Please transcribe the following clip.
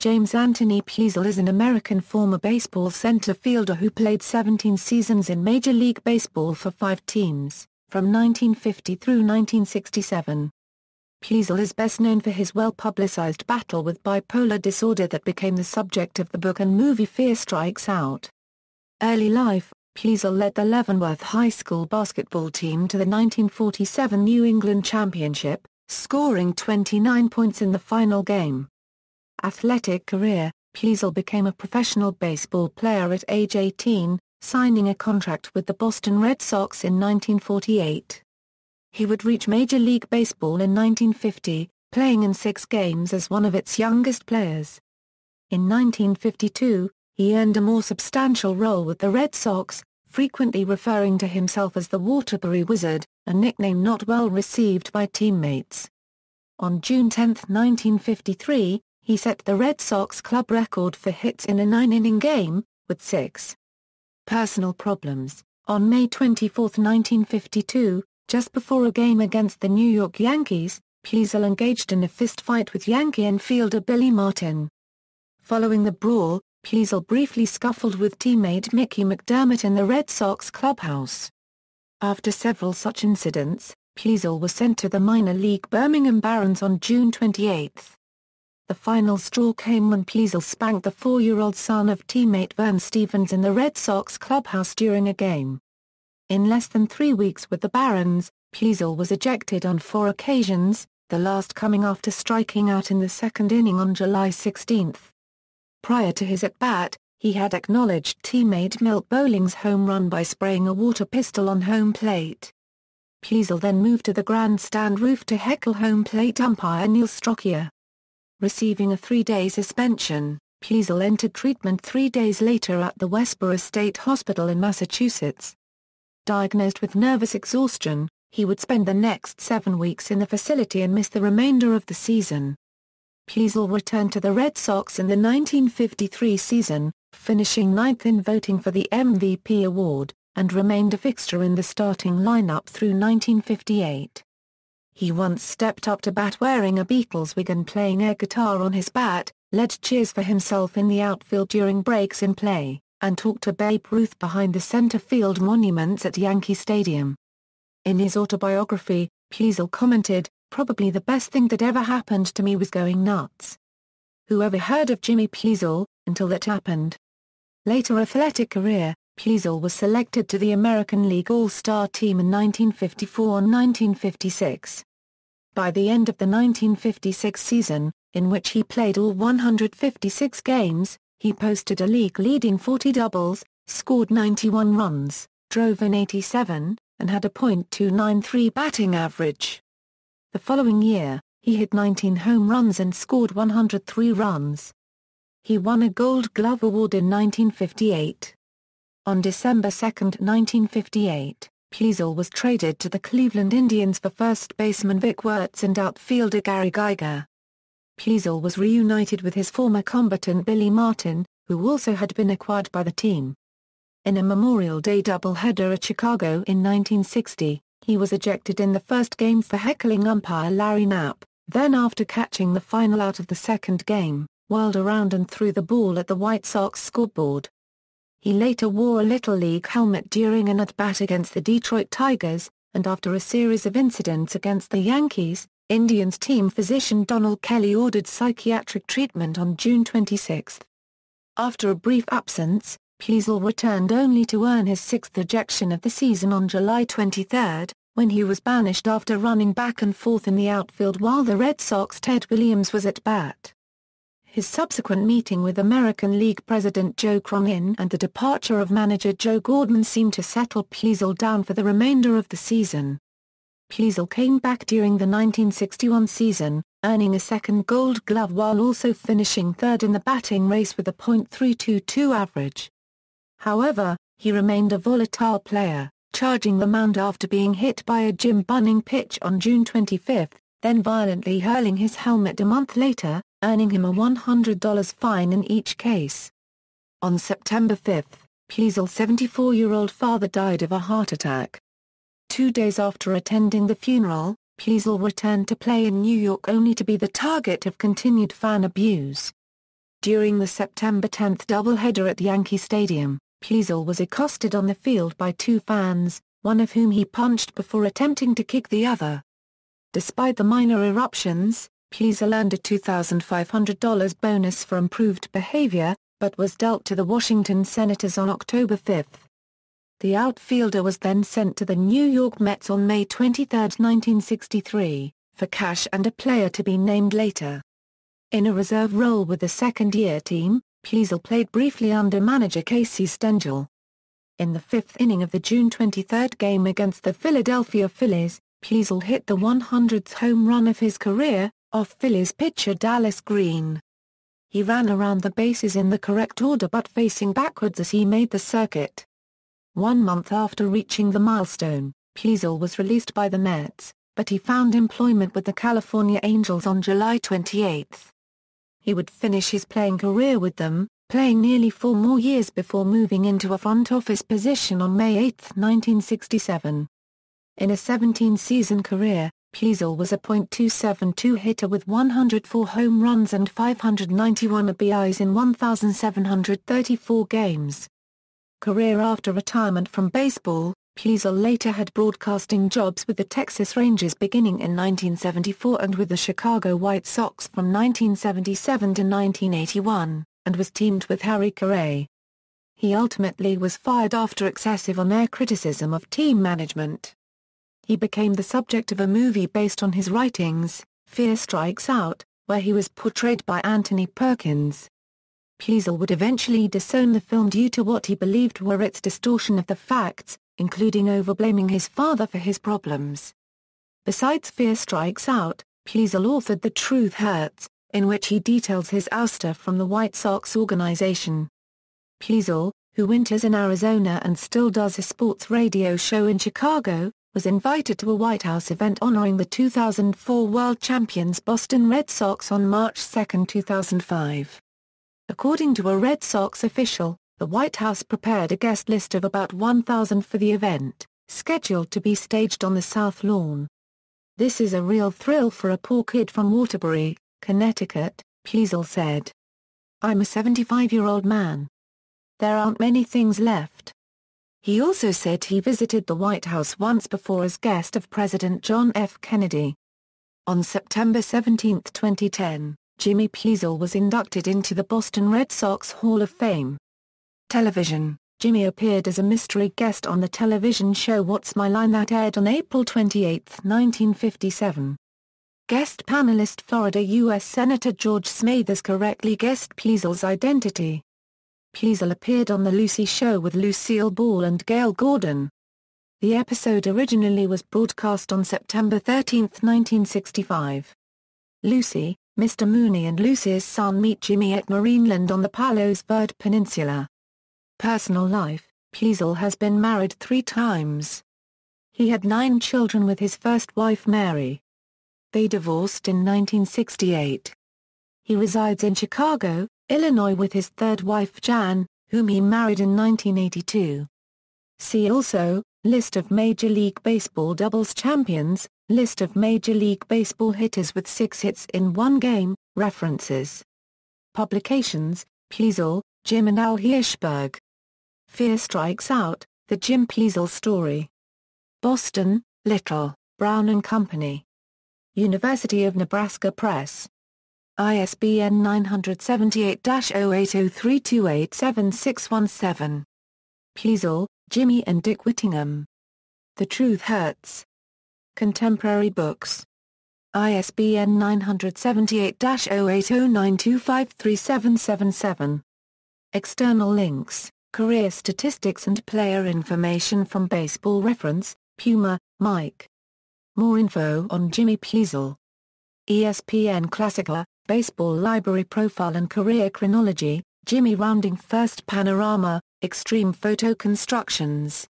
James Anthony Piersall is an American former baseball center fielder who played 17 seasons in Major League Baseball for 5 teams, from 1950 through 1967. Piersall is best known for his well-publicized battle with bipolar disorder that became the subject of the book and movie Fear Strikes Out. Early life, Piersall led the Leavenworth High School basketball team to the 1947 New England Championship, scoring 29 points in the final game. Athletic career, Piersall became a professional baseball player at age 18, signing a contract with the Boston Red Sox in 1948. He would reach Major League Baseball in 1950, playing in 6 games as one of its youngest players. In 1952, he earned a more substantial role with the Red Sox, frequently referring to himself as the Waterbury Wizard, a nickname not well received by teammates. On June 10, 1953, he set the Red Sox club record for hits in a 9-inning game, with 6. Personal problems. On May 24, 1952, just before a game against the New York Yankees, Piersall engaged in a fistfight with Yankee infielder Billy Martin. Following the brawl, Piersall briefly scuffled with teammate Mickey McDermott in the Red Sox clubhouse. After several such incidents, Piersall was sent to the minor league Birmingham Barons on June 28. The final straw came when Piersall spanked the 4-year-old son of teammate Vern Stevens in the Red Sox clubhouse during a game. In less than 3 weeks with the Barons, Piersall was ejected on 4 occasions, the last coming after striking out in the 2nd inning on July 16. Prior to his at-bat, he had acknowledged teammate Milt Bowling's home run by spraying a water pistol on home plate. Piersall then moved to the grandstand roof to heckle home plate umpire Neil Strockier. Receiving a 3-day suspension, Piersall entered treatment 3 days later at the Westboro State Hospital in Massachusetts. Diagnosed with nervous exhaustion, he would spend the next 7 weeks in the facility and miss the remainder of the season. Piersall returned to the Red Sox in the 1953 season, finishing 9th in voting for the MVP award, and remained a fixture in the starting lineup through 1958. He once stepped up to bat wearing a Beatles wig and playing air guitar on his bat, led cheers for himself in the outfield during breaks in play, and talked to Babe Ruth behind the center field monuments at Yankee Stadium. In his autobiography, Piersall commented, "Probably the best thing that ever happened to me was going nuts. Whoever heard of Jimmy Piersall, until that happened?" Later athletic career, Piersall was selected to the American League All-Star Team in 1954 and 1956. By the end of the 1956 season, in which he played all 156 games, he posted a league-leading 40 doubles, scored 91 runs, drove in 87, and had a .293 batting average. The following year, he hit 19 home runs and scored 103 runs. He won a Gold Glove Award in 1958. On December 2, 1958, Piersall was traded to the Cleveland Indians for first baseman Vic Wertz and outfielder Gary Geiger. Piersall was reunited with his former combatant Billy Martin, who also had been acquired by the team. In a Memorial Day doubleheader at Chicago in 1960, he was ejected in the first game for heckling umpire Larry Knapp, then after catching the final out of the second game, whirled around and threw the ball at the White Sox scoreboard. He later wore a Little League helmet during an at-bat against the Detroit Tigers, and after a series of incidents against the Yankees, Indians team physician Donald Kelly ordered psychiatric treatment on June 26. After a brief absence, Piersall returned only to earn his 6th ejection of the season on July 23, when he was banished after running back and forth in the outfield while the Red Sox Ted Williams was at bat. His subsequent meeting with American League President Joe Cronin and the departure of manager Joe Gordon seemed to settle Piersall down for the remainder of the season. Piersall came back during the 1961 season, earning a second Gold Glove while also finishing 3rd in the batting race with a .322 average. However, he remained a volatile player, charging the mound after being hit by a Jim Bunning pitch on June 25, then violently hurling his helmet a month later, earning him a $100 fine in each case. On September 5, Piersall's 74-year-old father died of a heart attack. 2 days after attending the funeral, Piersall returned to play in New York only to be the target of continued fan abuse. During the September 10 doubleheader at Yankee Stadium, Piersall was accosted on the field by two fans, one of whom he punched before attempting to kick the other. Despite the minor eruptions, Piersall earned a $2,500 bonus for improved behavior, but was dealt to the Washington Senators on October 5. The outfielder was then sent to the New York Mets on May 23, 1963, for cash and a player to be named later. In a reserve role with the second-year team, Piersall played briefly under manager Casey Stengel. In the fifth inning of the June 23 game against the Philadelphia Phillies, Piersall hit the 100th home run of his career, off Phillies pitcher Dallas Green. He ran around the bases in the correct order but facing backwards as he made the circuit. 1 month after reaching the milestone, Piersall was released by the Mets, but he found employment with the California Angels on July 28. He would finish his playing career with them, playing nearly 4 more years before moving into a front office position on May 8, 1967. In a 17-season career, Piersall was a .272 hitter with 104 home runs and 591 RBIs in 1,734 games. Career after retirement from baseball, Piersall later had broadcasting jobs with the Texas Rangers beginning in 1974 and with the Chicago White Sox from 1977 to 1981, and was teamed with Harry Caray. He ultimately was fired after excessive on-air criticism of team management. He became the subject of a movie based on his writings, Fear Strikes Out, where he was portrayed by Anthony Perkins. Piersall would eventually disown the film due to what he believed were its distortion of the facts, including overblaming his father for his problems. Besides Fear Strikes Out, Piersall authored The Truth Hurts, in which he details his ouster from the White Sox organization. Piersall, who winters in Arizona and still does a sports radio show in Chicago, was invited to a White House event honoring the 2004 World Champions Boston Red Sox on March 2, 2005. According to a Red Sox official, the White House prepared a guest list of about 1,000 for the event, scheduled to be staged on the South Lawn. "This is a real thrill for a poor kid from Waterbury, Connecticut," Piersall said. "I'm a 75-year-old man. There aren't many things left." He also said he visited the White House once before as guest of President John F. Kennedy. On September 17, 2010, Jimmy Piersall was inducted into the Boston Red Sox Hall of Fame. Television: Jimmy appeared as a mystery guest on the television show What's My Line that aired on April 28, 1957. Guest panelist Florida U.S. Senator George Smathers correctly guessed Piersall's identity. Piersall appeared on The Lucy Show with Lucille Ball and Gail Gordon. The episode originally was broadcast on September 13, 1965. Lucy, Mr. Mooney and Lucy's son meet Jimmy at Marineland on the Palos Verdes Peninsula. Personal life: Piersall has been married 3 times. He had 9 children with his first wife Mary. They divorced in 1968. He resides in Chicago, Illinois with his third wife Jan, whom he married in 1982. See also, List of Major League Baseball doubles champions, List of Major League Baseball hitters with 6 hits in 1 game, references. Publications: Piersall, Jim and Al Hirschberg. Fear Strikes Out, The Jim Piersall Story. Boston, Little, Brown and Company. University of Nebraska Press. ISBN 978-0803287617. Piersall, Jimmy and Dick Whittingham. The Truth Hurts. Contemporary Books. ISBN 978-0809253777. External links: Career statistics and player information from Baseball Reference, Puma, Mike. More info on Jimmy Piersall. ESPN Classica, Baseball Library Profile and Career Chronology, Jimmy Rounding First Panorama, Extreme Photo Constructions.